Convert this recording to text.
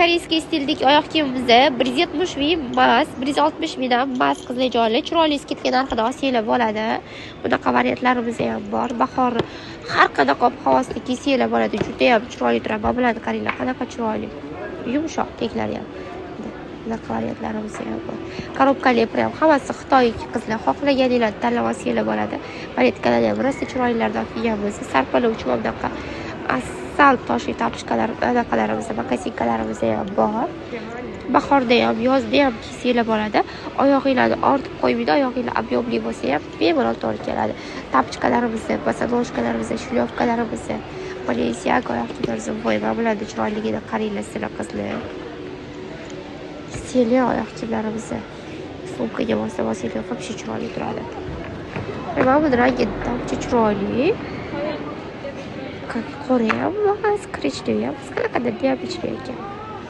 Koreyskiy stildagi oyoq kiyimimizda 170 ming mas, 160 mingdan mas qizli joyli, chiroyli skidka narxida olsanglar bo'ladi. Bunaqa variantlarimiz ham bor. Bahor har qanaqa ob-havosida kiysanglar bo'ladi. Juda ham chiroyli turadi. Mana bularni qaranglar, qanaqa chiroyli. Yumshoq teklari ham. Bunaqa variantlarimiz ham bor. Korobkali ham hammasi Xitoy qizlar, xohlaganinglarni tanlab olsanglar bo'ladi. Paletkalar ham rosa chiroylilardan kiyganmiz. Sarpalovchi va bunaqa asal toshli tapochkalar, anaqalarimiz, makasinkalarimiz ham bor. Bahorda ham, yozda ham kiysanglar bo'ladi. Oyog'inglarni ortib qo'ymaydi, oyog'inglar объемli bo'lsa ham bemalol to'g'ri keladi. Tapochkalarimiz, bosonojkalarimiz, shlyopkalarimiz, Balenciaga oyoq kiyimlarimiz bor. Mana bularning chiroyligini qaranglar sizlar qizlar. Stili oyoq kiyimlarimiz. Sumkaga bosib-bosib вообще chiroyli turadi. Mana bu rangi tamchi chiroyli. Qora ham, korичневый ham, qanaqadir neobichniy ekan.